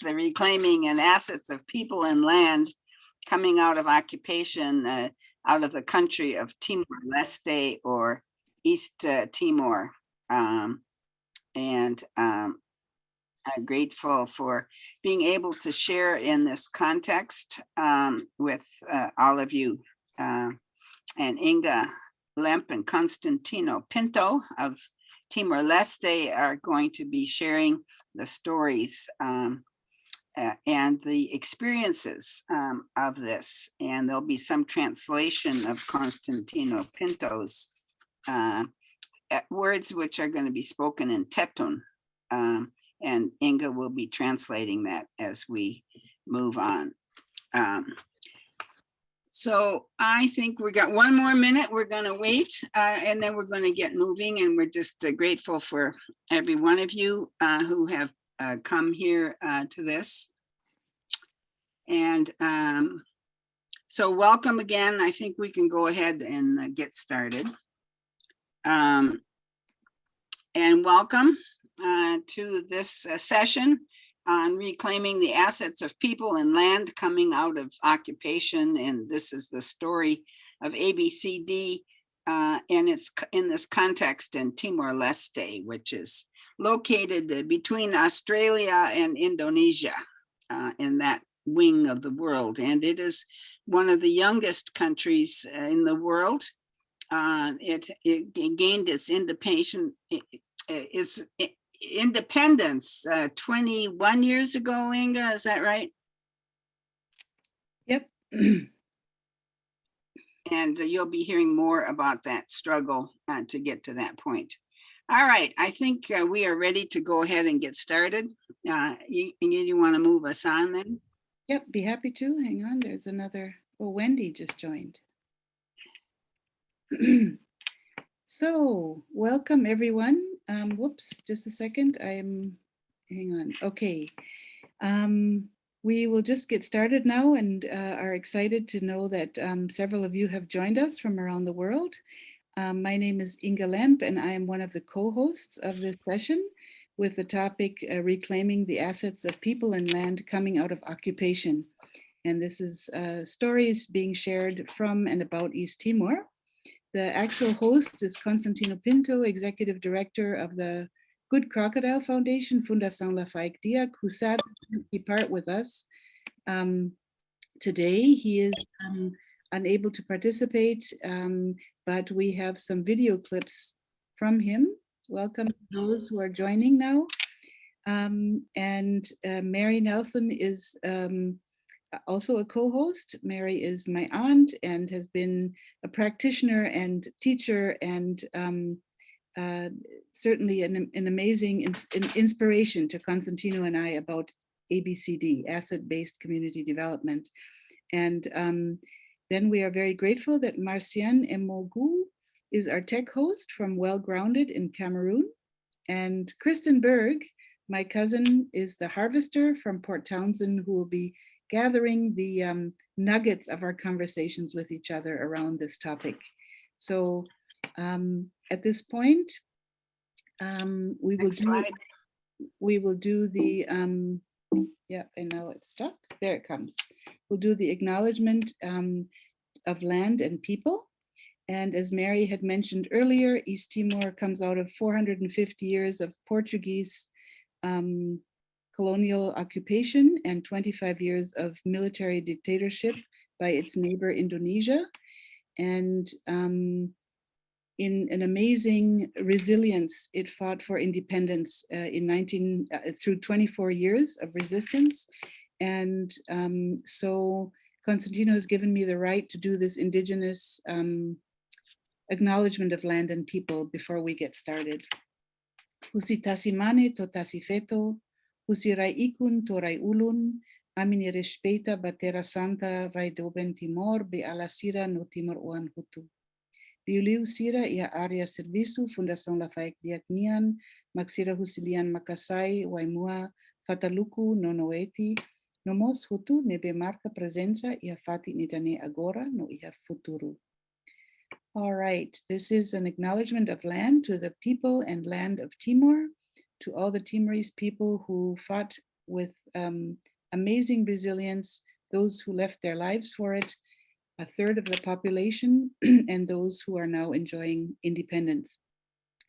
the reclaiming and assets of people and land coming out of occupation out of the country of Timor Leste or East Timor. I'm grateful for being able to share in this context with all of you. And Inge, Lempp, and Constantino Pinto of Timor Leste are going to be sharing the stories and the experiences of this. And there'll be some translation of Constantino Pinto's words, which are going to be spoken in Tetun. And Inge will be translating that as we move on. So I think we got 1 more minute. We're going to wait and then we're going to get moving. And we're just grateful for every one of you who have come here to this. And so welcome again. I think we can go ahead and get started. And welcome to this session on reclaiming the assets of people and land coming out of occupation. And this is the story of ABCD, and it's in this context in Timor Leste, which is located between Australia and Indonesia in that wing of the world. And it is one of the youngest countries in the world. It gained its independence 21 years ago, Inge, is that right? Yep. And you'll be hearing more about that struggle to get to that point. All right, I think we are ready to go ahead and get started. You want to move us on then? Yep, be happy to. Hang on, there's another. Oh, Wendy just joined. So, welcome everyone. Whoops, just a second. Hang on. Okay. We will just get started now and are excited to know that several of you have joined us from around the world. My name is Inge Lempp, and I am one of the co-hosts of this session with the topic Reclaiming the Assets of People and Land Coming Out of Occupation. And this is stories being shared from and about East Timor. The actual host is Constantino Pinto, Executive Director of the Good Crocodile Foundation, Fundação Lafayette Diak, who sadly couldn't be part with us today. He is unable to participate, but we have some video clips from him. Welcome to those who are joining now. And Mary Nelson is also a co-host. Mary is my aunt and has been a practitioner and teacher and certainly an amazing inspiration to Constantino and I about ABCD, Asset-Based Community Development. And then we are very grateful that Marcian Emogu is our tech host from Well Grounded in Cameroon. And Kristen Berg, my cousin, is the harvester from Port Townsend, who will be gathering the nuggets of our conversations with each other around this topic. So at this point, we will do the, yeah, and now it's stuck. There it comes. We'll do the acknowledgement of land and people. And as Mary had mentioned earlier, East Timor comes out of 450 years of Portuguese colonial occupation and 25 years of military dictatorship by its neighbor Indonesia. And in an amazing resilience, it fought for independence through 24 years of resistance. And so Constantino has given me the right to do this indigenous acknowledgement of land and people before we get started. Husi tasimane to tasifeto, husi rai ikun to rai ulun, amini respeita batera santa rai doben Timor be alasira no Timor uan hutu. Biuliu sira ia area servisu Fundação Lafayette Diak Nian, maxira husilian makasai waimua fataluku no noeti, nomos hutu nebe marca presenza ia fati nidane agora no ia futuru. All right, this is an acknowledgement of land to the people and land of Timor, to all the Timorese people who fought with amazing resilience, those who left their lives for it, a third of the population, and those who are now enjoying independence,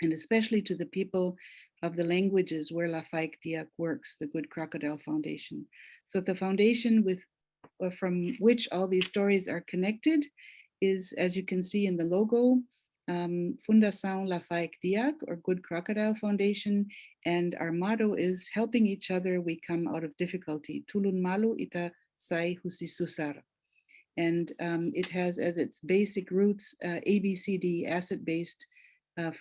and especially to the people of the languages where Lafayette Diak works, the Good Crocodile Foundation. So the foundation from which all these stories are connected is, as you can see in the logo, Fundação Lafayette Diak, or Good Crocodile Foundation, and our motto is helping each other we come out of difficulty. Tulun malu ita sai husi susar. And it has as its basic roots ABCD, asset-based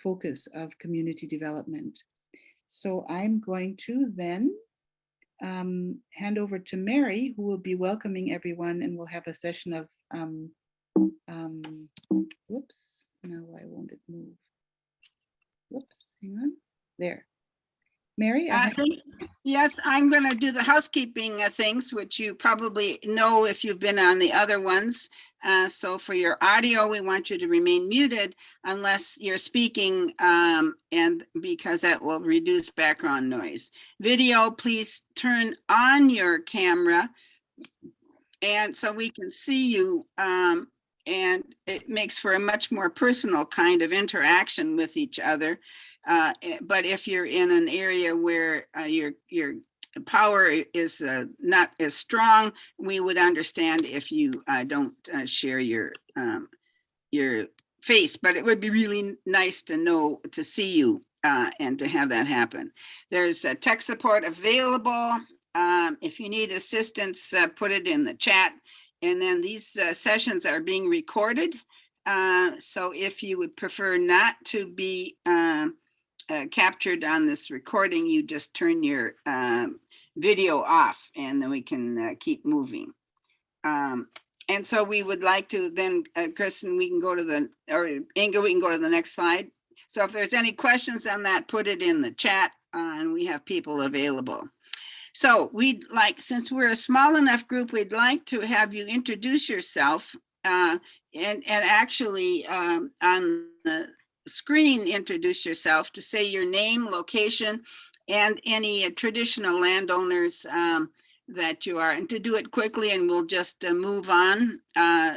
focus of community development. So I'm going to then hand over to Mary, who will be welcoming everyone, and we'll have a session of, whoops, now why won't it move? Whoops, hang on, there. Mary? Thanks. Yes, I'm going to do the housekeeping things, which you probably know if you've been on the other ones. So for your audio, we want you to remain muted unless you're speaking, and because that will reduce background noise. Video, please turn on your camera, and so we can see you, and it makes for a much more personal kind of interaction with each other. But if you're in an area where your power is not as strong, we would understand if you don't share your face, but it would be really nice to see you and to have that happen. There's tech support available. If you need assistance, put it in the chat. And then these sessions are being recorded. So if you would prefer not to be captured on this recording, you just turn your video off, and then we can keep moving. And so we would like to then, Kristen, we can go to or Inge, we can go to the next slide. So if there's any questions on that, put it in the chat, and we have people available. So we'd like, since we're a small enough group, we'd like to have you introduce yourself, and actually on the screen, introduce yourself, to say your name, location, and any traditional landowners that you are, and to do it quickly, and we'll just move on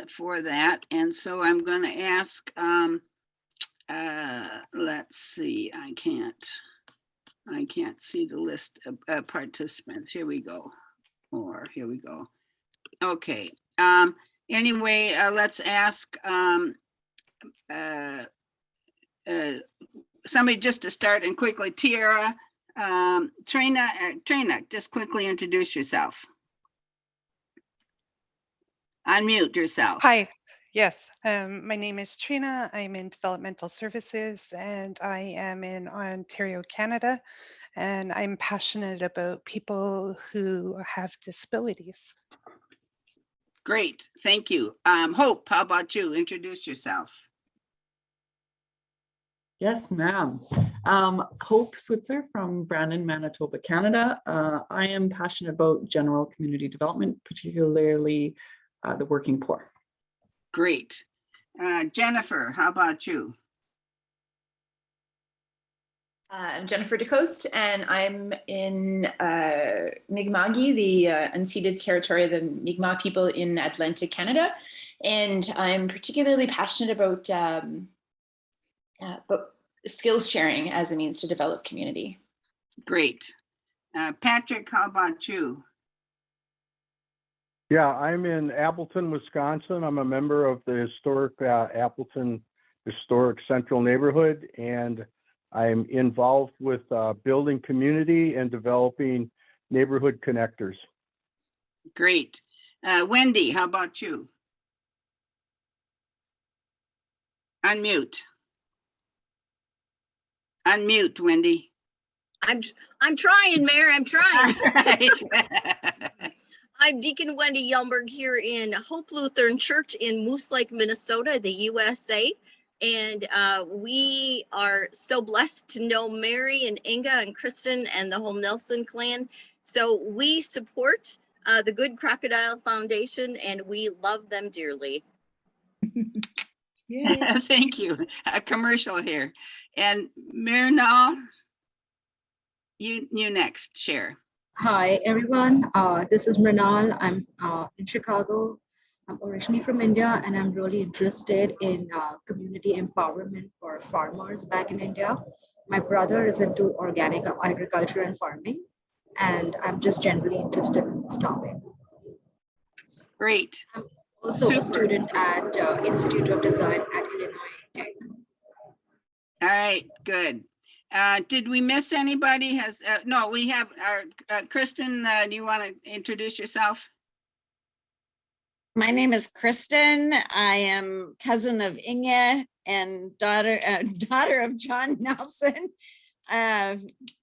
for that. And so I'm going to ask, let's see, I can't see the list of participants. Here we go. Here we go. Okay. Anyway, let's ask somebody just to start, and quickly, Tiara, Trina, just quickly introduce yourself. Unmute yourself. Hi, yes, my name is Trina. I'm in developmental services, and I am in Ontario, Canada, and I'm passionate about people who have disabilities. Great, thank you. Hope, how about you? Introduce yourself. Yes, ma'am. Hope Switzer from Brandon, Manitoba, Canada. I am passionate about general community development, particularly the working poor. Great. Jennifer, how about you? I'm Jennifer DeCoste, and I'm in Mi'kma'ki, the unceded territory of the Mi'kmaq people in Atlantic Canada. And I'm particularly passionate about skills sharing as a means to develop community. Great. Patrick, how about you? Yeah, I'm in Appleton, Wisconsin. I'm a member of the historic Appleton Historic Central Neighborhood, and I'm involved with building community and developing neighborhood connectors. Great. Wendy, how about you? Unmute. Unmute, Wendy. I'm trying, Mayor. I'm trying. Right. I'm Deacon Wendy Yelmberg here in Hope Lutheran Church in Moose Lake, Minnesota, the USA. And we are so blessed to know Mary and Inge and Kristen and the whole Nelson clan. So we support the Good Crocodile Foundation, and we love them dearly. Yeah. Thank you. A commercial here. And Myrna, you next, share. Hi, everyone. This is Mrinal. I'm in Chicago. I'm originally from India, and I'm really interested in community empowerment for farmers back in India. My brother is into organic agriculture and farming, and I'm just generally interested in this topic. Great. I'm also a Super. student at Institute of Design at Illinois Tech. All right, good. Did we miss anybody? No, we have our Kristen, do you want to introduce yourself? My name is Kristen. I am cousin of Inge and daughter of John Nelson,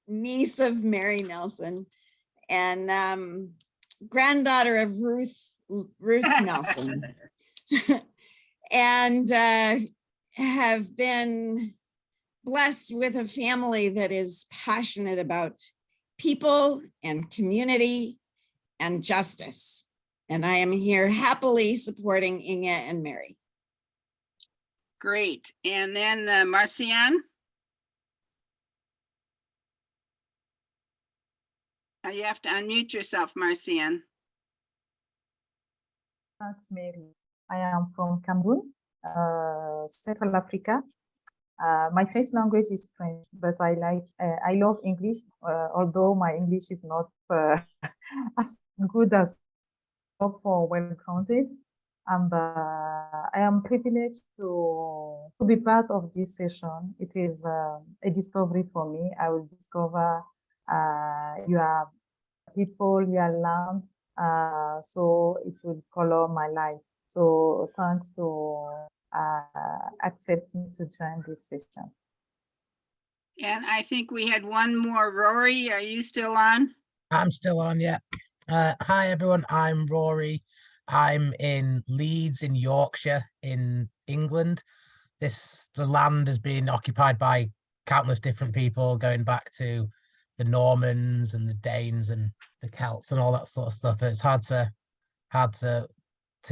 niece of Mary Nelson, and granddaughter of Ruth Nelson, and have been blessed with a family that is passionate about people and community and justice. And I am here happily supporting Inge and Mary. Great. And then Marcian? You have to unmute yourself, Marcian. Thanks, Mary. I am from Cameroon, Central Africa. My first language is French, but I love English, although my English is not as good as for well-grounded. And I am privileged to be part of this session. It is a discovery for me. I will discover your people, your land, so it will color my life. So thanks to accepting to join this session. And I think we had one more. Rory, are you still on? I'm still on, yeah. Hi, everyone. I'm Rory. I'm in Leeds in Yorkshire in England. The land has been occupied by countless different people going back to the Normans and the Danes and the Celts and all that sort of stuff. It's hard to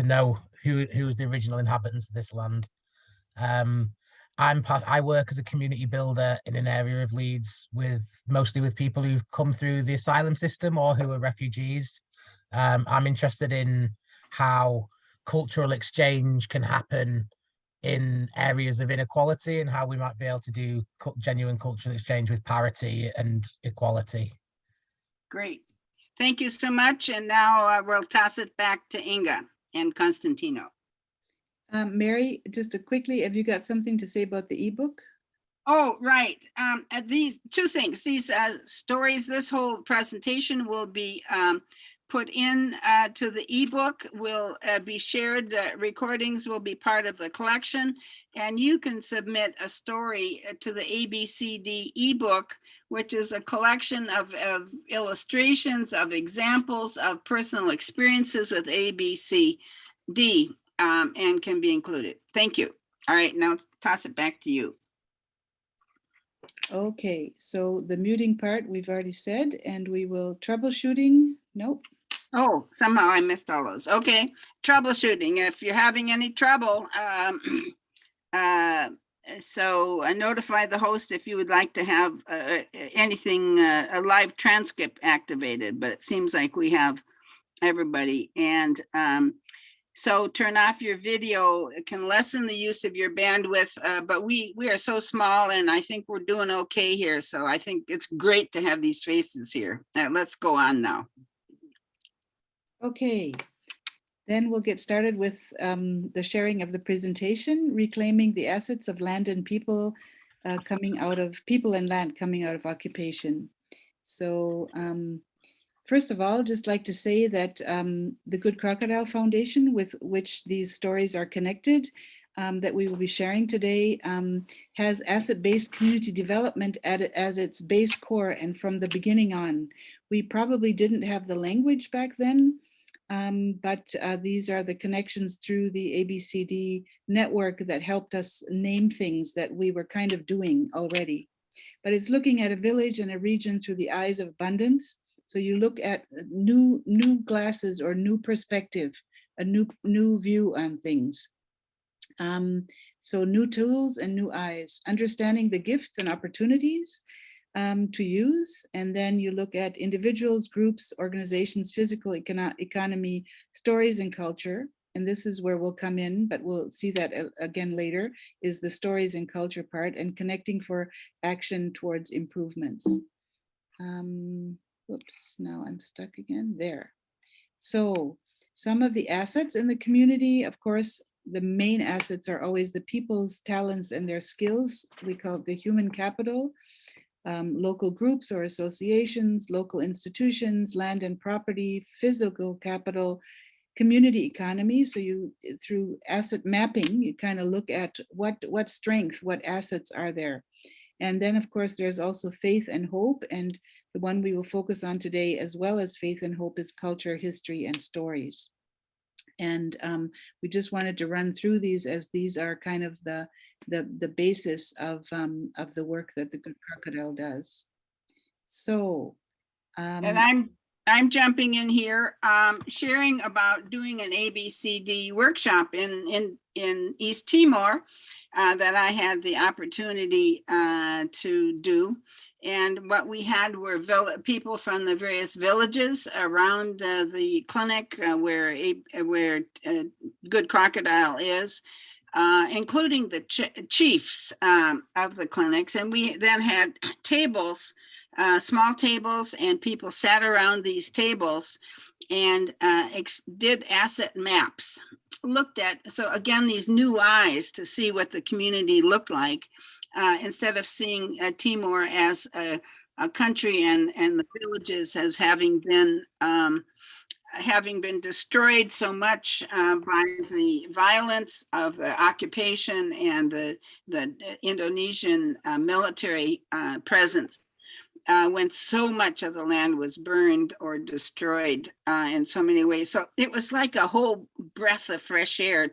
know who was the original inhabitants of this land. I work as a community builder in an area of Leeds mostly with people who've come through the asylum system or who are refugees. I'm interested in how cultural exchange can happen in areas of inequality and how we might be able to do genuine cultural exchange with parity and equality. Great. Thank you so much. And now we'll toss it back to Inge and Constantino. Mary, just quickly, have you got something to say about the ebook? Oh, right. These two things, these stories, this whole presentation will be put in to the ebook, will be shared. Recordings will be part of the collection, and you can submit a story to the ABCD ebook, which is a collection of illustrations, of examples of personal experiences with ABCD, and can be included. Thank you. All right, now toss it back to you. Okay, so the muting part we've already said, and we will troubleshooting. Nope. Oh, somehow I missed all those. Okay, troubleshooting. If you're having any trouble, so notify the host if you would like to have anything, a live transcript activated, but it seems like we have everybody. And so turn off your video. It can lessen the use of your bandwidth, but we are so small and I think we're doing okay here. So I think it's great to have these faces here. Let's go on now. Okay, then we'll get started with the sharing of the presentation, reclaiming the assets of land and people people and land coming out of occupation. So first of all, just like to say that the Good Crocodile Foundation, with which these stories are connected, that we will be sharing today, has asset-based community development at its base core, and from the beginning on. We probably didn't have the language back then, but these are the connections through the ABCD network that helped us name things that we were kind of doing already. But it's looking at a village and a region through the eyes of abundance. So you look at new glasses or new perspective, a new view on things. So new tools and new eyes, understanding the gifts and opportunities to use. And then you look at individuals, groups, organizations, physical economy, stories and culture. And this is where we'll come in, but we'll see that again later, is the stories and culture part, and connecting for action towards improvements. Whoops, now I'm stuck again there. So some of the assets in the community, of course, the main assets are always the people's talents and their skills. We call it the human capital. Local groups or associations, local institutions, land and property, physical capital, community economy. So you, through asset mapping, you kind of look at what strength, what assets are there. And then of course, there's also faith and hope. And the one we will focus on today, as well as faith and hope, is culture, history, and stories. And we just wanted to run through these, as these are kind of the basis of the work that the Good Crocodile does. So, and I'm jumping in here, sharing about doing an ABCD workshop in East Timor that I had the opportunity to do. And what we had were people from the various villages around the clinic where Good Crocodile is, including the chiefs of the clinics. And we then had tables, small tables, and people sat around these tables and did asset maps, looked at, so again, these new eyes to see what the community looked like. Instead of seeing Timor as a country and the villages as having been destroyed so much by the violence of the occupation and the Indonesian military presence, when so much of the land was burned or destroyed in so many ways. So it was like a whole breath of fresh air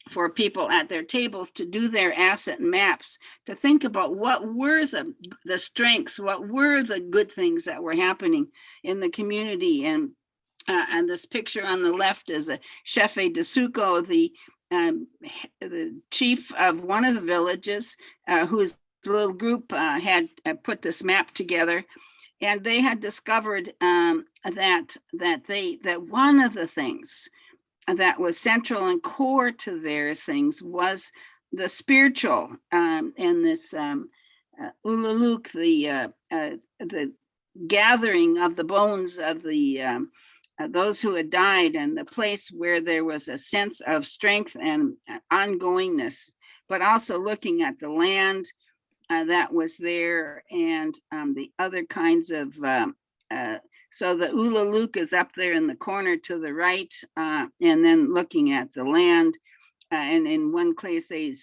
for people at their tables to do their asset maps, to think about what were the strengths, what were the good things that were happening in the community. And this picture on the left is a Chefe de Suco, the chief of one of the villages, whose little group had put this map together, and they had discovered that one of the things that was central and core to their things was the spiritual, and this ululuk, the gathering of the bones of the those who had died, and the place where there was a sense of strength and ongoingness, but also looking at the land that was there, and the other kinds of, so the ululuk is up there in the corner to the right, and then looking at the land. And in one place they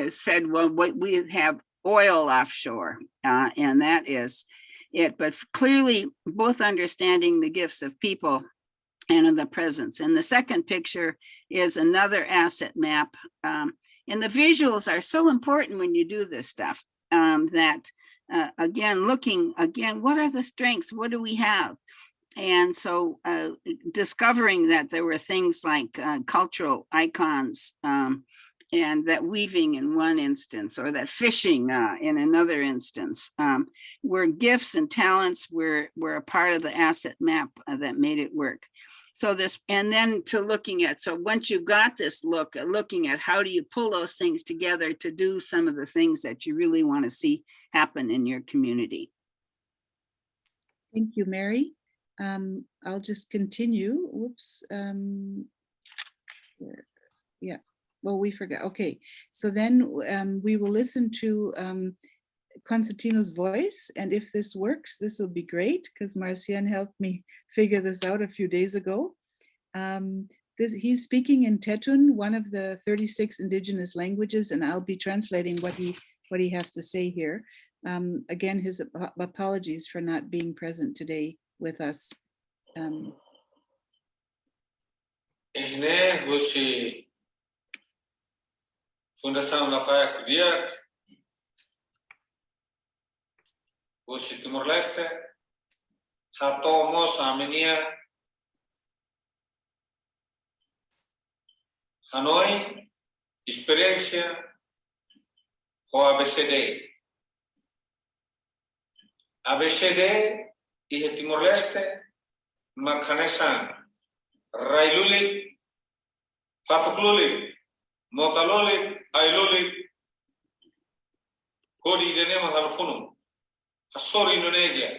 said, well, we have oil offshore, and that is it. But clearly both understanding the gifts of people and of the presence. And the second picture is another asset map. And the visuals are so important when you do this stuff, that again, looking again, what are the strengths? What do we have? And so discovering that there were things like cultural icons, and that weaving in one instance, or that fishing in another instance, where gifts and talents were a part of the asset map that made it work. So this, and then to looking at, so once you've got this looking at how do you pull those things together to do some of the things that you really want to see happen in your community. Thank you, Mary. I'll just continue. Whoops. Yeah. Well, we forgot. Okay. So then we will listen to Constantino's voice, and if this works, this will be great, because Marcian helped me figure this out a few days ago. He's speaking in Tetun, one of the 36 indigenous languages, and I'll be translating what he has to say here. Again, his apologies for not being present today with us. Fundação Lafayette Kudiak, Oshi Timor Leste, Hato Mos Armenia, Hanoi, Experiência, o ABCD. ABCD, Ihe Timor Leste, Makanesan, Railulik, Fatuklulik, Motalulik, Ailulik, Kodi Denema Halfunum, Hasor Indonesia.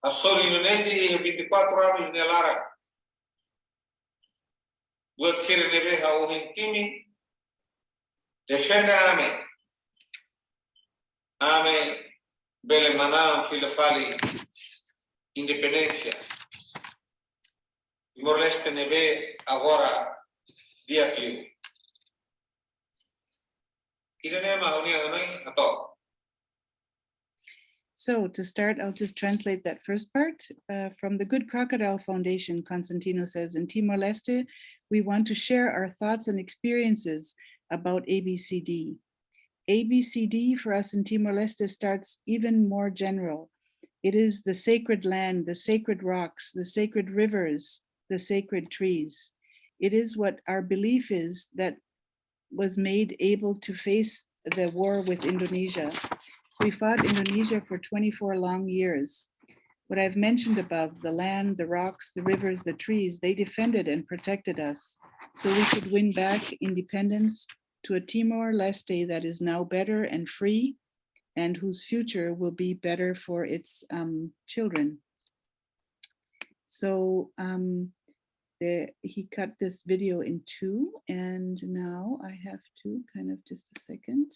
Hasor Indonesia Ihe 24 anos nelara. Buat sir nebe hauhin timi, defenda ame. Ame bele manam filafali independencia. Timor Leste nebe agora dia clio. Idenema haunia hanoi ato. So to start, I'll just translate that first part. From the Good Crocodile Foundation, Constantino says, in Timor-Leste, we want to share our thoughts and experiences about ABCD. ABCD for us in Timor-Leste starts even more general. It is the sacred land, the sacred rocks, the sacred rivers, the sacred trees. It is what our belief is that was made able to face the war with Indonesia. We fought Indonesia for 24 long years. What I've mentioned above, the land, the rocks, the rivers, the trees, they defended and protected us so we could win back independence to a Timor-Leste that is now better and free and whose future will be better for its children. So he cut this video in two, and now I have to kind of just a second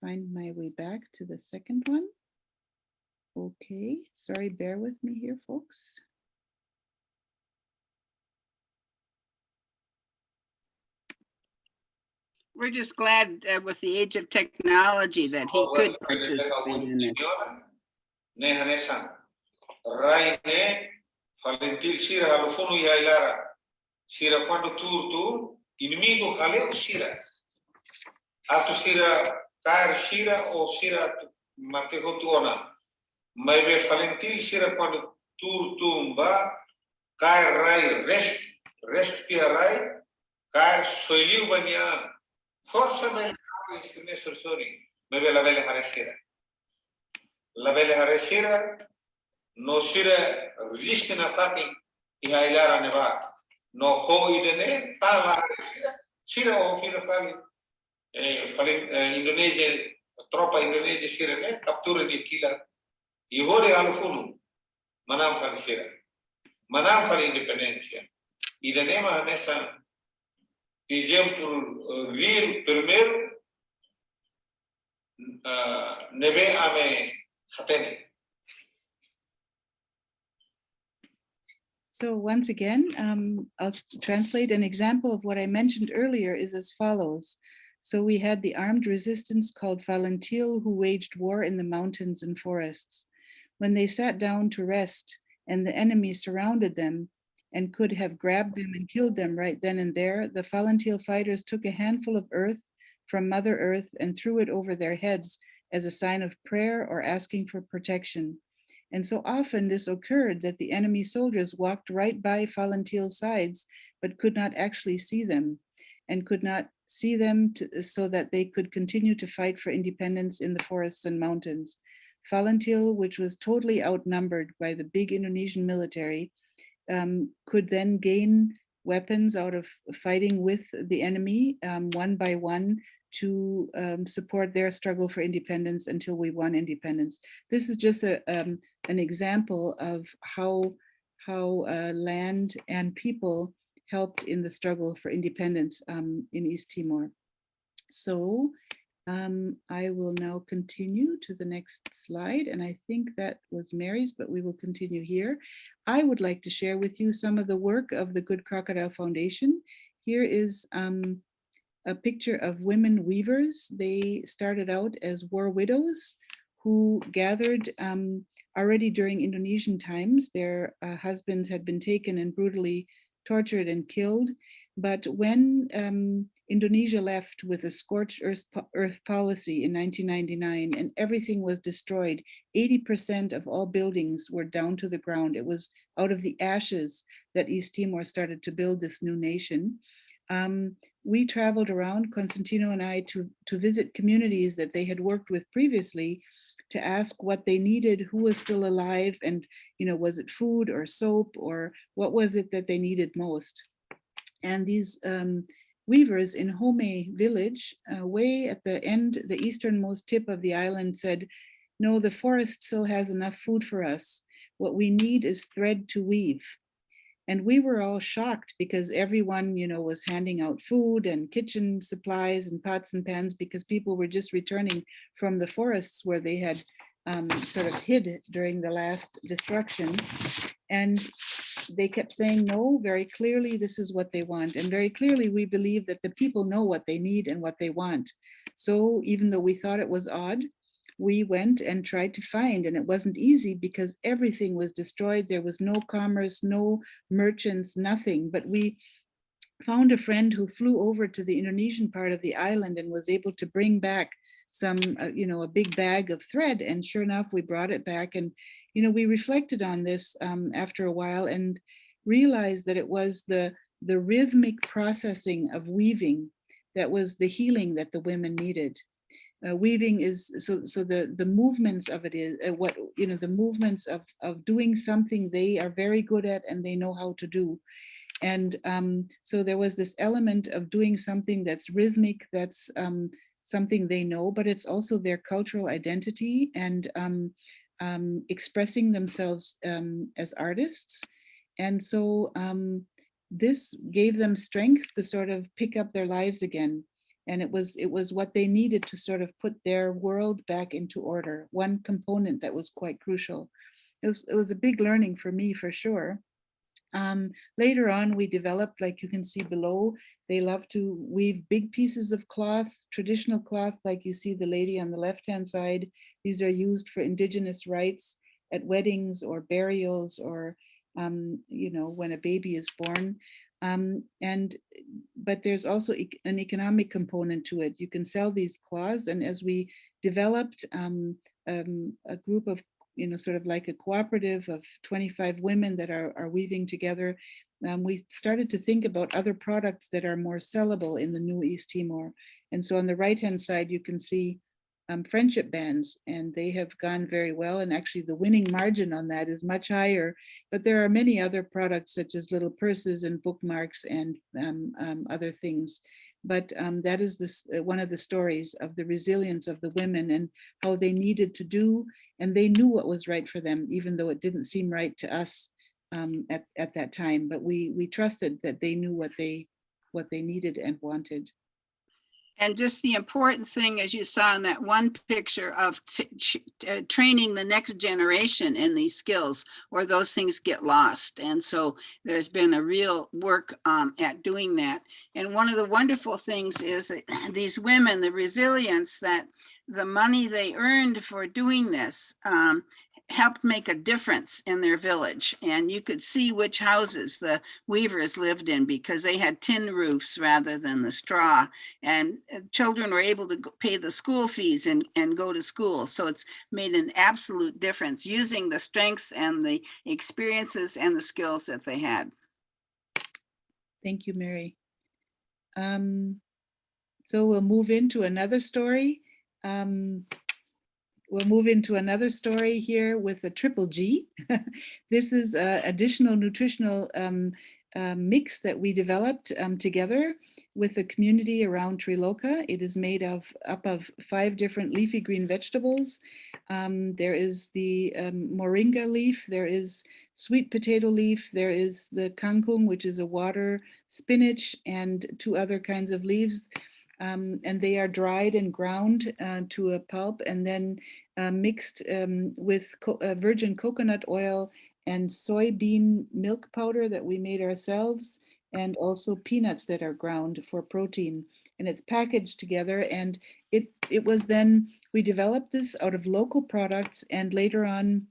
find my way back to the second one. Okay, sorry, bear with me here, folks. We're just glad with the age of technology that he could participate in this. Nehanesan, Raine, Valentil Sira, Halofonu Yailara, Sira quando tur, inimigo Haleu Sira. Atu Sira, Kair Sira ou Sira Mategotuona. Maibe Valentil Sira quando tur ba, Kair Rai, Respia Rai, Kair Soiliu Banya. Forza bella Nestor Sori, Maibe la bella Haresira. La bella Haresira, no Sira resiste na pati e Hailara Neva. No ho idene, Tava Haresira, Sira o Fira Fali. Indonesia, tropa Indonesia Sira ne, captura di Kila. I hori Halofunu, Manam Fali Sira. Manam Fali Independencia. Idenema nessa exemplo vir primeiro neve ame hatene. So once again, I'll translate. An example of what I mentioned earlier is as follows. So we had the armed resistance called Valentil who waged war in the mountains and forests. When they sat down to rest and the enemy surrounded them and could have grabbed them and killed them right then and there, the Valentil fighters took a handful of earth from Mother Earth and threw it over their heads as a sign of prayer or asking for protection. And so often this occurred that the enemy soldiers walked right by Valentil's sides, but could not actually see them and could not see them so that they could continue to fight for independence in the forests and mountains. Valentil, which was totally outnumbered by the big Indonesian military, could then gain weapons out of fighting with the enemy one by one to support their struggle for independence until we won independence. This is just an example of how land and people helped in the struggle for independence in East Timor. So I will now continue to the next slide, and I think that was Mary's, but we will continue here. I would like to share with you some of the work of the Good Crocodile Foundation. Here is a picture of women weavers. They started out as war widows who gathered already during Indonesian times. Their husbands had been taken and brutally tortured and killed. But when Indonesia left with a scorched earth policy in 1999 and everything was destroyed, 80% of all buildings were down to the ground. It was out of the ashes that East Timor started to build this new nation. We traveled around, Constantino and I, to visit communities that they had worked with previously to ask what they needed, who was still alive, and, you know, was it food or soap, or what was it that they needed most? And these weavers in Home village, way at the end, the easternmost tip of the island, said, no, the forest still has enough food for us. What we need is thread to weave. And we were all shocked because everyone, you know, was handing out food and kitchen supplies and pots and pans because people were just returning from the forests where they had sort of hid during the last destruction. And they kept saying, no, very clearly, this is what they want. And very clearly, we believe that the people know what they need and what they want. So even though we thought it was odd, we went and tried to find, and it wasn't easy because everything was destroyed. There was no commerce, no merchants, nothing. But we found a friend who flew over to the Indonesian part of the island and was able to bring back some, you know, a big bag of thread. And sure enough, we brought it back. And, you know, we reflected on this after a while and realized that it was the rhythmic processing of weaving that was the healing that the women needed. Weaving is so the movements of it is what, you know, the movements of doing something they are very good at and they know how to do. And so there was this element of doing something that's rhythmic, that's something they know, but it's also their cultural identity and expressing themselves as artists. And so this gave them strength to sort of pick up their lives again. And it was what they needed to sort of put their world back into order. One component that was quite crucial. It was a big learning for me, for sure. Later on, we developed, like you can see below, they love to weave big pieces of cloth, traditional cloth, like you see the lady on the left-hand side. These are used for indigenous rites at weddings or burials or, you know, when a baby is born. But there's also an economic component to it. You can sell these cloths, and as we developed a group of, you know, sort of like a cooperative of 25 women that are weaving together, we started to think about other products that are more sellable in the new East Timor. And so on the right-hand side, you can see friendship bands, and they have gone very well. And actually the winning margin on that is much higher, but there are many other products such as little purses and bookmarks and other things. But that is this one of the stories of the resilience of the women and how they needed to do, and they knew what was right for them, even though it didn't seem right to us at that time. But we trusted that they knew what they needed and wanted. And just the important thing, as you saw in that one picture, of training the next generation in these skills, or those things get lost. And so there's been a real work at doing that. And one of the wonderful things is that these women, the resilience, that the money they earned for doing this helped make a difference in their village. And you could see which houses the weavers lived in because they had tin roofs rather than the straw. And children were able to pay the school fees and go to school. So it's made an absolute difference using the strengths and the experiences and the skills that they had. Thank you, Mary. So we'll move into another story. We'll move into another story here with a triple G. This is an additional nutritional mix that we developed together with the community around Triloka. It is made up of 5 different leafy green vegetables. There is the Moringa leaf, there is sweet potato leaf, there is the kangkung, which is a water spinach, and 2 other kinds of leaves. And they are dried and ground to a pulp and then mixed with virgin coconut oil and soybean milk powder that we made ourselves, and also peanuts that are ground for protein. And it's packaged together, and it was then, we developed this out of local products, and later on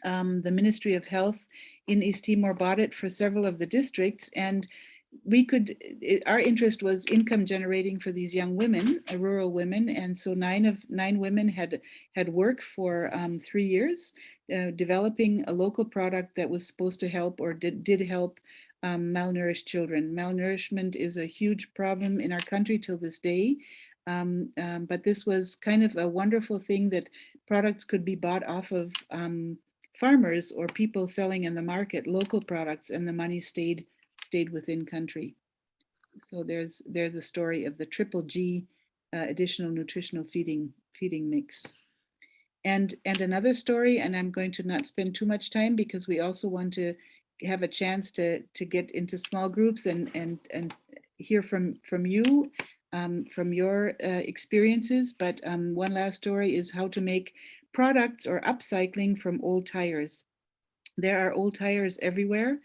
the Ministry of Health in East Timor bought it for several of the districts, and we could, our interest was income generating for these young women, rural women. And so 9 women had work for 3 years, developing a local product that was supposed to help, or did help malnourished children. Malnourishment is a huge problem in our country till this day. But this was kind of a wonderful thing that products could be bought off of farmers or people selling in the market, local products, and the money stayed within country. So there's a story of the triple G additional nutritional feeding mix. And another story, and I'm going to not spend too much time because we also want to have a chance to get into small groups and hear from you, from your experiences. But one last story is how to make products or upcycling from old tires. There are old tires everywhere.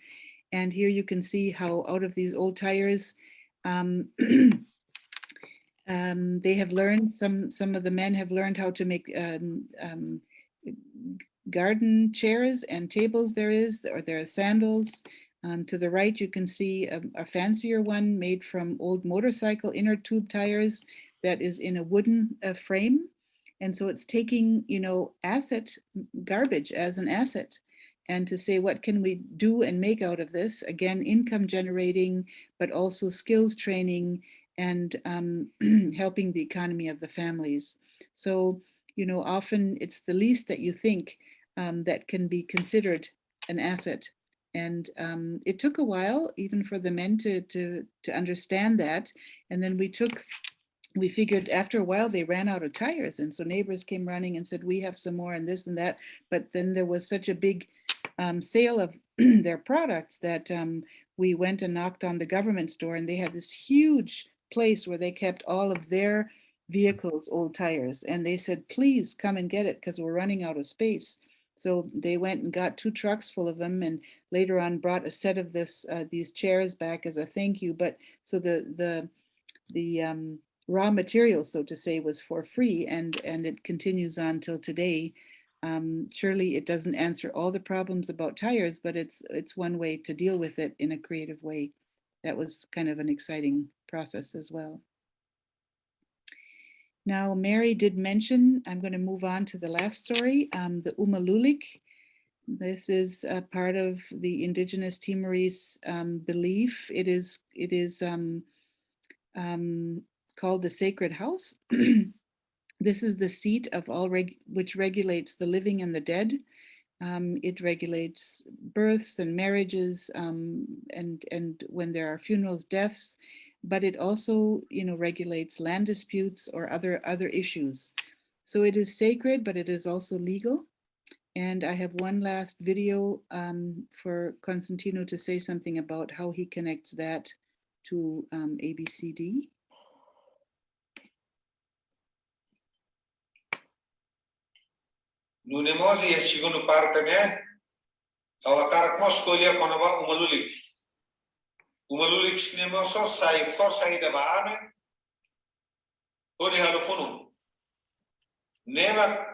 And here you can see how out of these old tires, they have learned, some of the men have learned how to make garden chairs and tables there are sandals. To the right, you can see a fancier one made from old motorcycle inner tube tires that is in a wooden frame. And so it's taking, garbage as an asset, and to say, what can we do and make out of this? Again, income generating, but also skills training and helping the economy of the families. So, often it's the least that you think that can be considered an asset. And it took a while even for the men to understand that. And then we figured after a while they ran out of tires. And so neighbors came running and said, we have some more and this and that. But then there was such a big sale of their products that we went and knocked on the government store, and they had this huge place where they kept all of their vehicles' old tires. And they said, please come and get it because we're running out of space. So they went and got 2 trucks full of them, and later on brought a set of these chairs back as a thank you. But so the raw material, so to say, was for free, and it continues on till today. Surely it doesn't answer all the problems about tires, but it's one way to deal with it in a creative way. That was kind of an exciting process as well. Now, Mary did mention, I'm going to move on to the last story, the lulik. This is a part of the indigenous Timorese belief. It is called the sacred house. This is the seat of all which regulates the living and the dead. It regulates births and marriages, and when there are funerals, deaths. But it also, regulates land disputes or other issues. So it is sacred, but it is also legal. And I have one last video for Constantino to say something about how he connects that to ABCD. Nunemosi e secondo parte ne awakar moskolia konova umalulik. Umalulik nemoso sai forza ida baame. Odi halofunu. Nema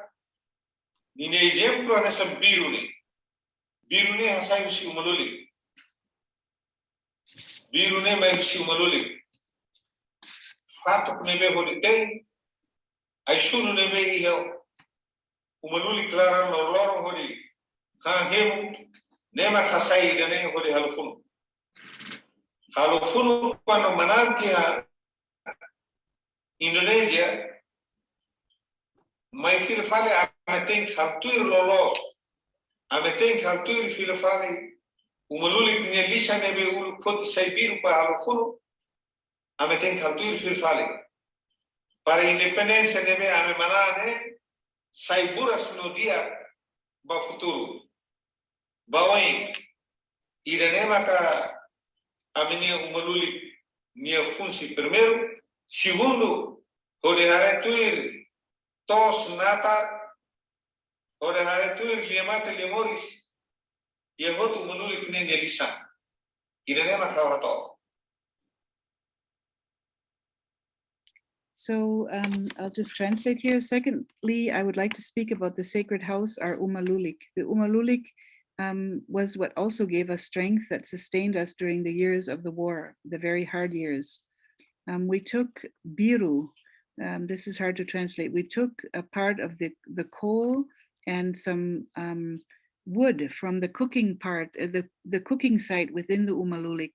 nine exemplo nessa birune. Birune hasai usi umalulik. Birune mai usi umalulik. Fato nebe hoditei. Aishunu nebe ihel. Umalulik laran lorong hodi kan hemu nema khasai dane hodi halufunu quando mananti a Indonesia mai fil fale ameteng haltuir lolos ameteng haltuir fil fale umalulik ne lisa nebe ul koti saibiru pa halufunu ameteng haltuir fil fale para independencia nebe ame manane sai buras no dia ba futuro bawain iranema ka a minha umalulik minha funsi primeiro segundo odehare tuir tos nata odehare tuir liamate limoris yehotu umalulik ne nelisa iranema ka wato. So I'll just translate here. Secondly, I would like to speak about the sacred house, our lulik. The lulik was what also gave us strength that sustained us during the years of the war, the very hard years. We took biru, this is hard to translate. We took a part of the coal and some wood from the cooking part, the cooking site within the lulik.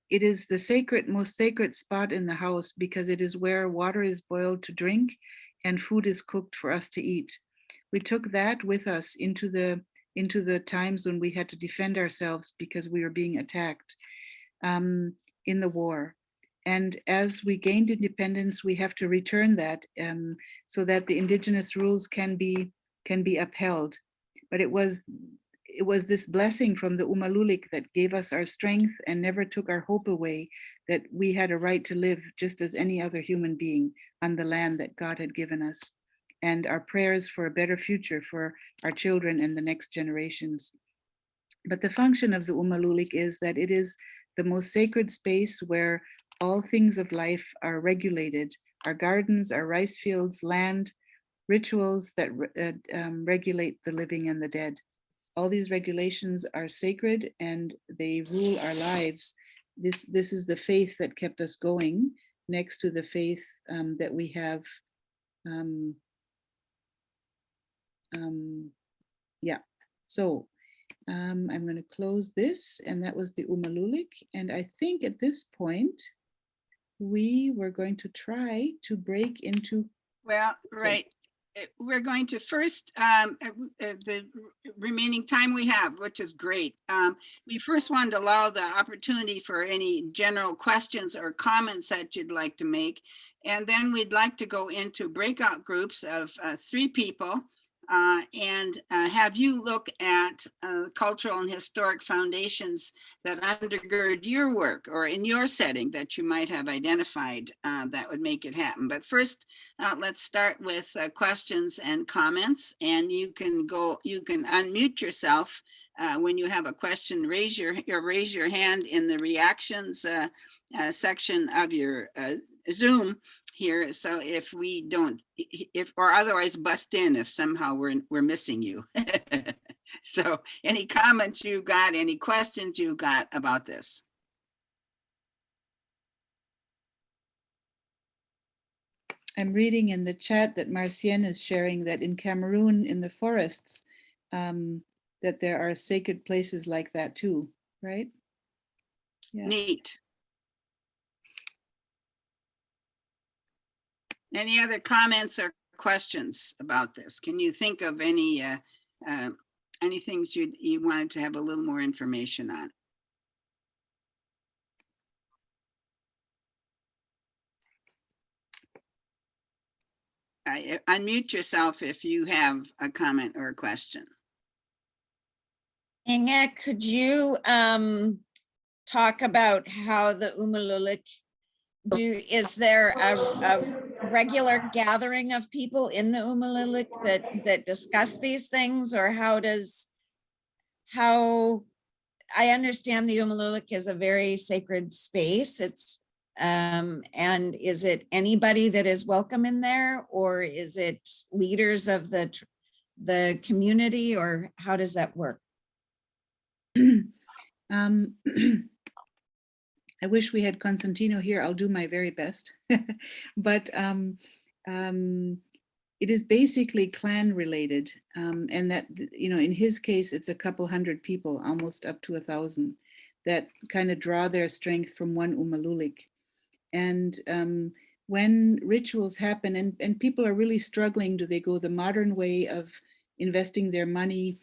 It is the most sacred spot in the house because it is where water is boiled to drink, and food is cooked for us to eat. We took that with us into the times when we had to defend ourselves because we were being attacked in the war. And as we gained independence, we have to return that so that the indigenous rules can be upheld. But it was this blessing from the Umalulik that gave us our strength and never took our hope away, that we had a right to live just as any other human being on the land that God had given us, and our prayers for a better future for our children and the next generations. But the function of the Umalulik is that it is the most sacred space where all things of life are regulated. Our gardens, our rice fields, land, rituals that regulate the living and the dead. All these regulations are sacred and they rule our lives. This is the faith that kept us going, next to the faith that we have. Yeah, so I'm going to close this, and that was the Umalulik. And I think at this point, we were going to try to break into. Well, right. We're going to first, the remaining time we have, which is great. We first wanted to allow the opportunity for any general questions or comments that you'd like to make. And then we'd like to go into breakout groups of 3 people and have you look at cultural and historic foundations that undergird your work or in your setting that you might have identified that would make it happen. But first, let's start with questions and comments, and you can unmute yourself when you have a question. Raise your hand in the reactions section of your Zoom here. So if we don't, or otherwise bust in if somehow we're missing you. So any comments you got, any questions you got about this? I'm reading in the chat that Marcienne is sharing that in Cameroon, in the forests, that there are sacred places like that too, right? Yeah. Neat. Any other comments or questions about this? Can you think of any things you wanted to have a little more information on? Unmute yourself if you have a comment or a question. Inge, could you talk about how the Umalulik is there a regular gathering of people in the Umalulik that discuss these things, or how I understand the Umalulik is a very sacred space. It's and is it anybody that is welcome in there, or is it leaders of the community, or how does that work? I wish we had Constantino here. I'll do my very best. But it is basically clan related. And that, you know, in his case, it's a couple hundred people, almost up to 1,000, that kind of draw their strength from one Umalulik. And when rituals happen and people are really struggling, do they go the modern way of investing their money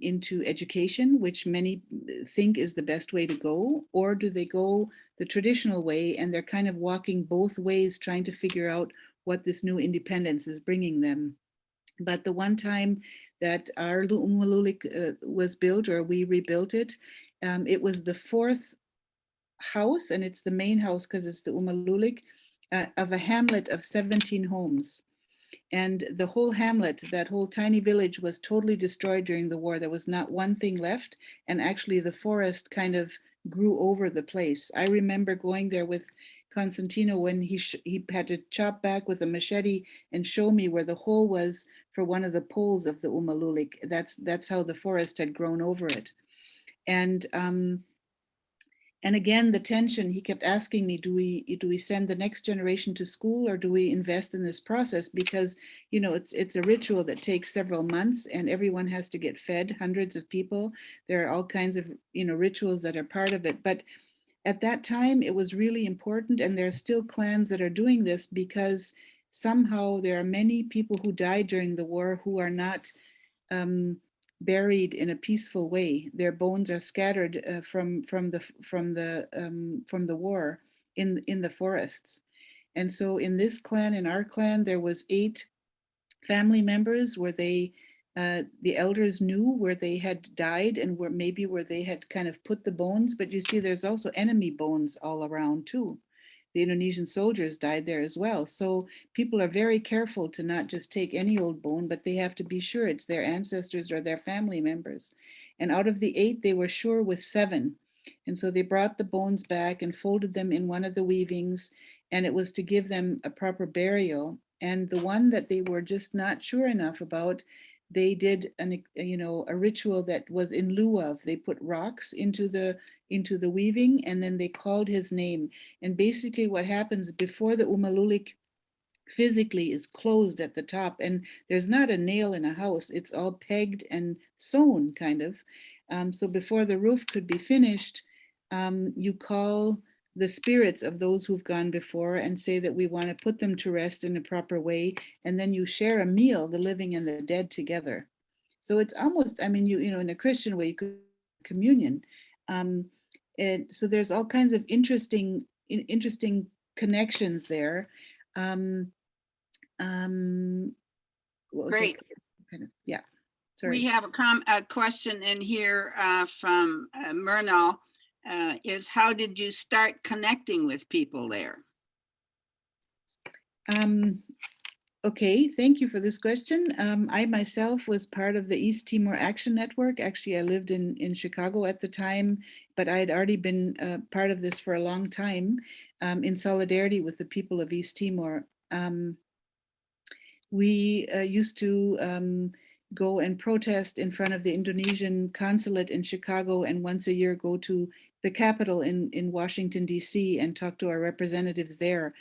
into education, which many think is the best way to go, or do they go the traditional way and they're kind of walking both ways, trying to figure out what this new independence is bringing them? But the one time that our Umalulik was built, or we rebuilt it, it was the 4th house, and it's the main house because it's the Umalulik, of a hamlet of 17 homes. And the whole hamlet, that whole tiny village, was totally destroyed during the war. There was not one thing left. And actually the forest kind of grew over the place. I remember going there with Constantino when he had to chop back with a machete and show me where the hole was for one of the poles of the Umalulik. That's how the forest had grown over it. And again, the tension, he kept asking me, do we send the next generation to school, or do we invest in this process? Because, you know, it's a ritual that takes several months and everyone has to get fed, hundreds of people. There are all kinds of, you know, rituals that are part of it. But at that time, it was really important, and there are still clans that are doing this because somehow there are many people who died during the war who are not buried in a peaceful way. Their bones are scattered from the war in the forests. And so in this clan, in our clan, there was 8 family members where they the elders knew where they had died and where they had kind of put the bones. But you see, there's also enemy bones all around too. The Indonesian soldiers died there as well. So people are very careful to not just take any old bone, but they have to be sure it's their ancestors or their family members. And out of the 8, they were sure with 7. And so they brought the bones back and folded them in one of the weavings, and it was to give them a proper burial. And the one that they were just not sure enough about, they did a ritual that was in lieu of. They put rocks into the weaving, and then they called his name. And basically what happens before the lulik physically is closed at the top, and there's not a nail in a house, it's all pegged and sewn kind of. So before the roof could be finished, you call the spirits of those who've gone before and say that we want to put them to rest in a proper way, and then you share a meal, the living and the dead, together. So it's almost, I mean, you know, in a Christian way, you could communion. So there's all kinds of interesting connections there. Great. Kind of, yeah. We Sorry. have a question in here from Murnau. Is how did you start connecting with people there? Okay, thank you for this question. I myself was part of the East Timor Action Network. Actually, I lived in Chicago at the time, but I had already been part of this for a long time in solidarity with the people of East Timor. We used to go and protest in front of the Indonesian consulate in Chicago, and once a year go to the Capitol in Washington, D.C. and talk to our representatives there.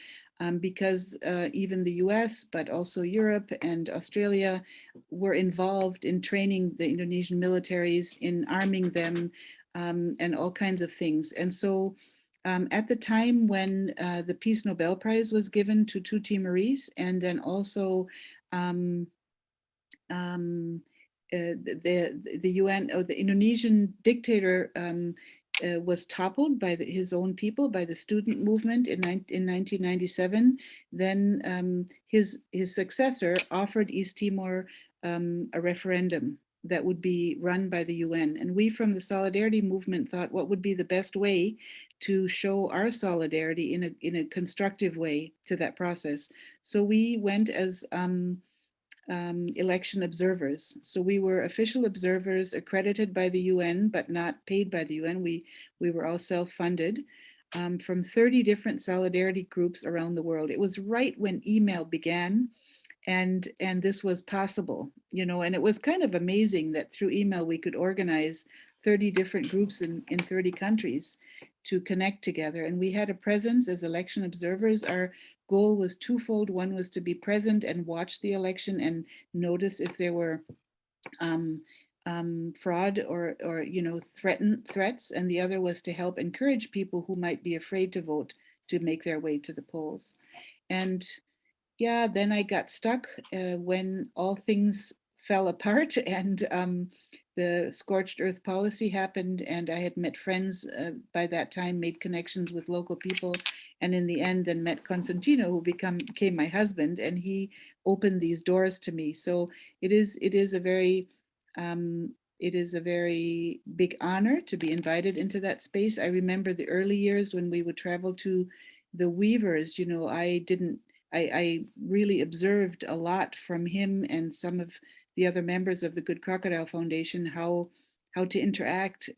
Because even the US, but also Europe and Australia were involved in training the Indonesian militaries, in arming them, and all kinds of things. And so at the time when the Peace Nobel Prize was given to 2 Timorese, and then also the UN, or the Indonesian dictator was toppled by his own people, by the student movement in 1997. Then his successor offered East Timor a referendum that would be run by the UN. And we from the Solidarity Movement thought, what would be the best way to show our solidarity in a constructive way to that process? So we went as election observers. So we were official observers accredited by the UN, but not paid by the UN. We were all self-funded from 30 different solidarity groups around the world. It was right when email began, and this was possible, you know, and it was kind of amazing that through email we could organize 30 different groups in 30 countries to connect together. And we had a presence as election observers. Our goal was twofold. One was to be present and watch the election and notice if there were fraud or you know, threats, and the other was to help encourage people who might be afraid to vote to make their way to the polls. And yeah, then I got stuck when all things fell apart, and the scorched earth policy happened, and I had met friends by that time, made connections with local people, and in the end then met Constantino, who became my husband, and he opened these doors to me. So it is a very big honor to be invited into that space. I remember the early years when we would travel to the weavers. You know, I really observed a lot from him and some of the other members of the Good Crocodile Foundation, how to interact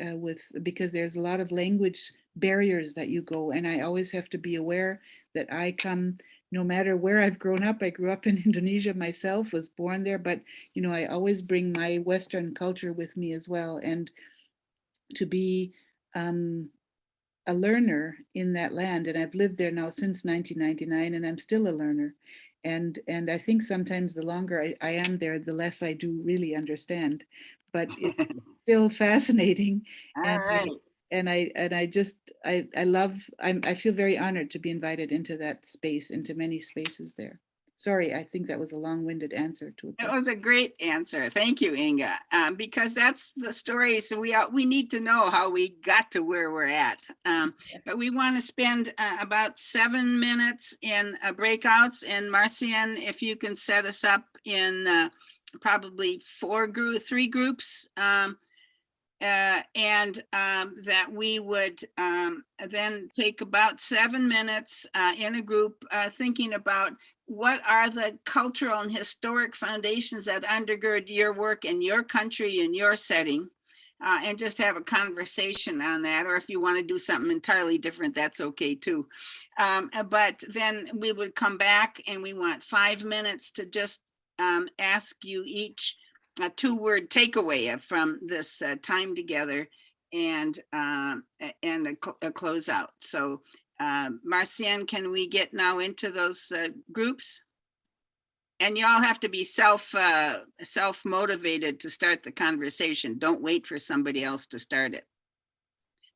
because there's a lot of language barriers that you go. And I always have to be aware that I come, no matter where I've grown up. I grew up in Indonesia myself, was born there, but you know, I always bring my Western culture with me as well. And to be a learner in that land, and I've lived there now since 1999, and I'm still a learner. And I think sometimes the longer I am there, the less I do really understand, but it's still fascinating. And I feel very honored to be invited into that space, into many spaces there. Sorry, I think that was a long-winded answer to a It question. was a great answer. Thank you, Inge. Because that's the story. So we need to know how we got to where we're at. But we want to spend about 7 minutes in breakouts. And Marcian, if you can set us up in probably 3 groups, and that we would then take about 7 minutes in a group thinking about what are the cultural and historic foundations that undergird your work in your country, in your setting, and just have a conversation on that. Or if you want to do something entirely different, that's okay too. But then we would come back and we want 5 minutes to just ask you each a 2-word takeaway from this time together and a closeout. So Marcian, can we get now into those groups? And you all have to be self-motivated to start the conversation. Don't wait for somebody else to start it.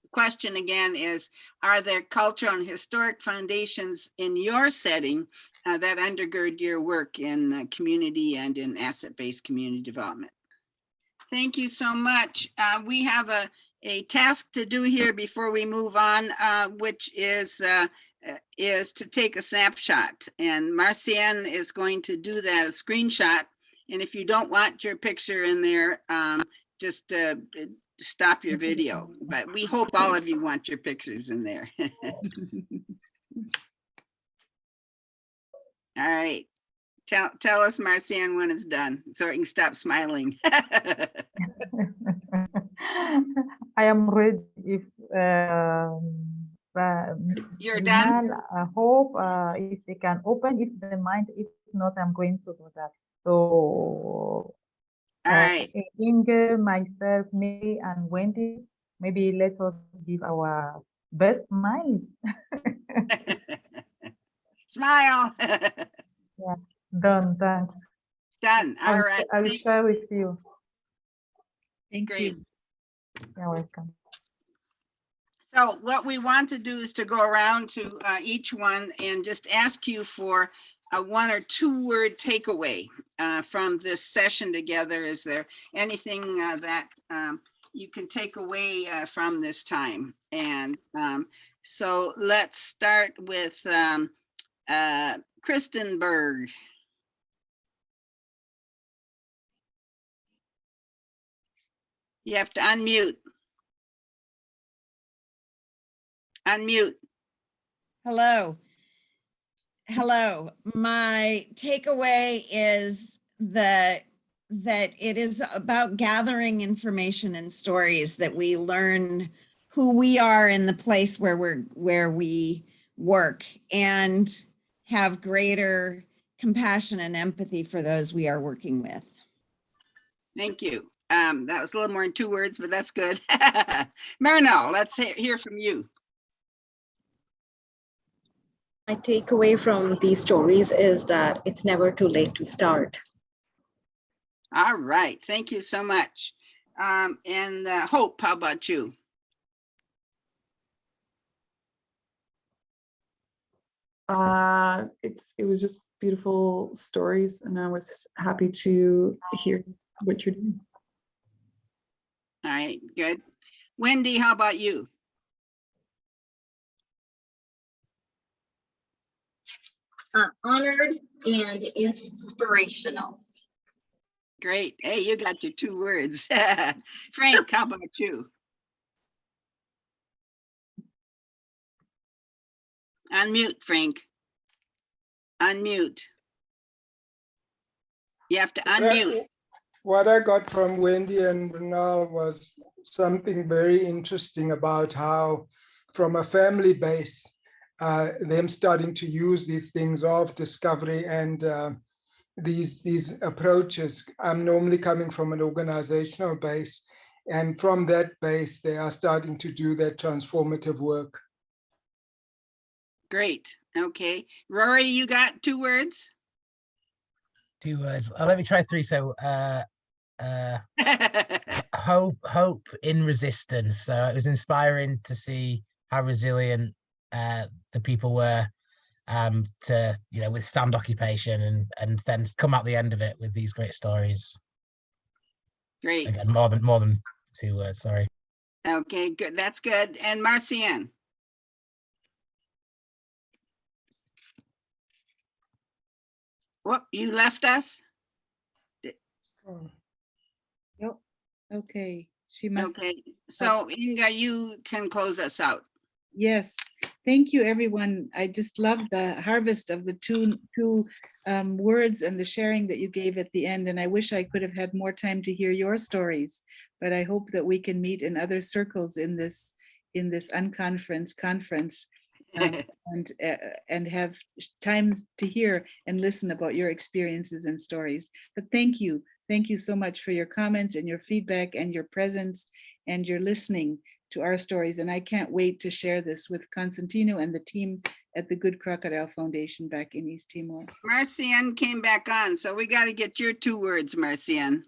The question again is, are there cultural and historic foundations in your setting that undergird your work in community and in asset-based community development? Thank you so much. We have a task to do here before we move on, which is to take a snapshot. And Marcian is going to do that, a screenshot. And if you don't want your picture in there, just stop your video. But we hope all of you want your pictures in there. All right. Tell us, Marcian, when it's done so I can stop smiling. I am ready if You're done. I hope if they can open, if they mind, if not, I'm going to do that. So, All right. Inge, myself, me, and Wendy, maybe let us give our best smiles. Smile. Yeah, done, thanks. Done. All right. I will share with you. Thank you. You're welcome. So what we want to do is to go around to each one and just ask you for a 1 or 2 word takeaway from this session together. Is there anything that you can take away from this time? And so let's start with Kristenberg. You have to unmute. Unmute. Hello. Hello. My takeaway is that it is about gathering information and stories, that we learn who we are in the place where we work, and have greater compassion and empathy for those we are working with. Thank you. That was a little more than 2 words, but that's good. Myrna, let's hear from you. My takeaway from these stories is that it's never too late to start. All right. Thank you so much. And Hope, how about you? It was just beautiful stories, and I was happy to hear what you're doing. All right, good. Wendy, how about you? Honored and inspirational. Great. Hey, you got your 2 words. Frank, how about you? Unmute, Frank. Unmute. You have to unmute. What I got from Wendy and Bernal was something very interesting about how, from a family base, them starting to use these things of discovery and these approaches. I'm normally coming from an organizational base, and from that base, they are starting to do that transformative work. Great. Okay. Rory, you got 2 words? 2 words. Let me try 3. So hope in resistance. So it was inspiring to see how resilient the people were to withstand occupation and then come out the end of it with these great stories. Great. Again, more than 2 words. Sorry. Okay, good. That's good. And Marcian. Whoop, you left us? Nope. Okay, she must. Okay, so Inge, you can close us out. Yes, thank you, everyone. I just love the harvest of the two words and the sharing that you gave at the end. And I wish I could have had more time to hear your stories, but I hope that we can meet in other circles in this Unconference conference and have times to hear and listen about your experiences and stories. But thank you so much for your comments and your feedback and your presence and your listening to our stories. And I can't wait to share this with Constantino and the team at the Good Crocodile Foundation back in East Timor. Marcian came back on, so we got to get your 2 words, Marcian.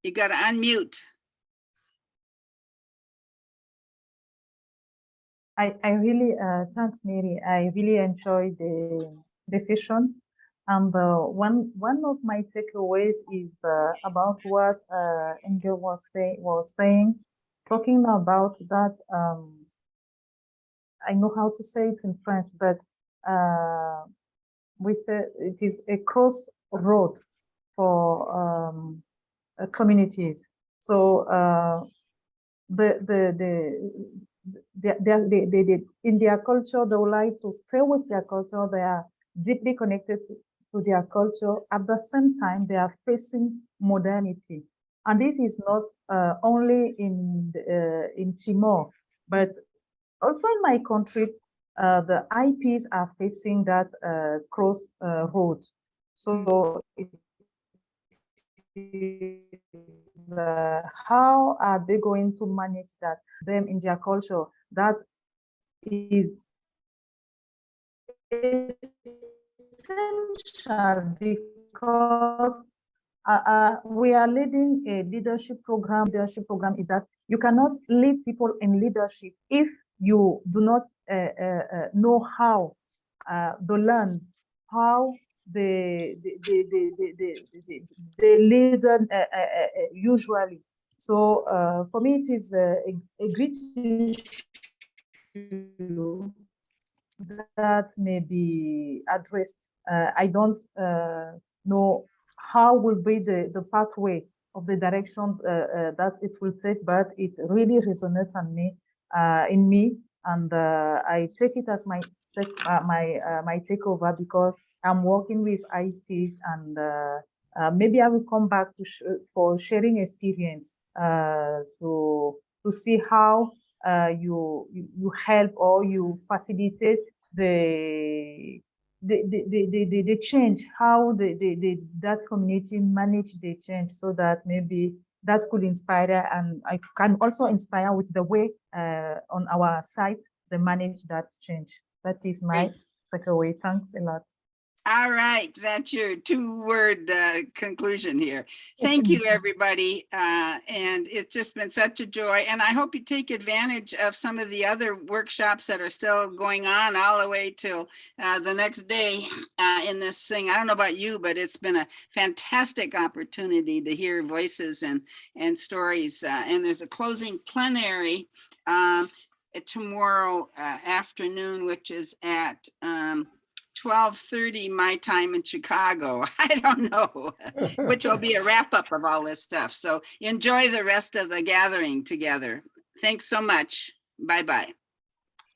You got to unmute. I really, thanks, Mary. I really enjoyed the session. And one of my takeaways is about what Inge was saying, talking about that. I know how to say it in French, but we say it is a crossroad for communities. So in their culture, they would like to stay with their culture. They are deeply connected to their culture. At the same time, they are facing modernity. And this is not only in Timor, but also in my country, the IPs are facing that crossroad. So how are they going to manage that? Them in their culture, that is essential because we are leading a leadership program. Leadership program is that you cannot lead people in leadership if you do not know how to learn how the leader usually. So for me, it is a great issue that may be addressed. I don't know how will be the pathway of the direction that it will take, but it really resonates on me, in me, and I take it as my takeover because I'm working with IPs, and maybe I will come back for sharing experience to see how you help or you facilitate the change, how that community manage the change, so that maybe that could inspire, and I can also inspire with the way on our side they manage that change. That is my takeaway. Thanks a lot. All right, that's your 2-word conclusion here. Thank you, everybody. And it's just been such a joy. And I hope you take advantage of some of the other workshops that are still going on all the way till the next day in this thing. I don't know about you, but it's been a fantastic opportunity to hear voices and stories. And there's a closing plenary tomorrow afternoon, which is at 12:30 my time in Chicago. I don't know, which will be a wrap up of all this stuff. So enjoy the rest of the gathering together. Thanks so much. Bye-bye.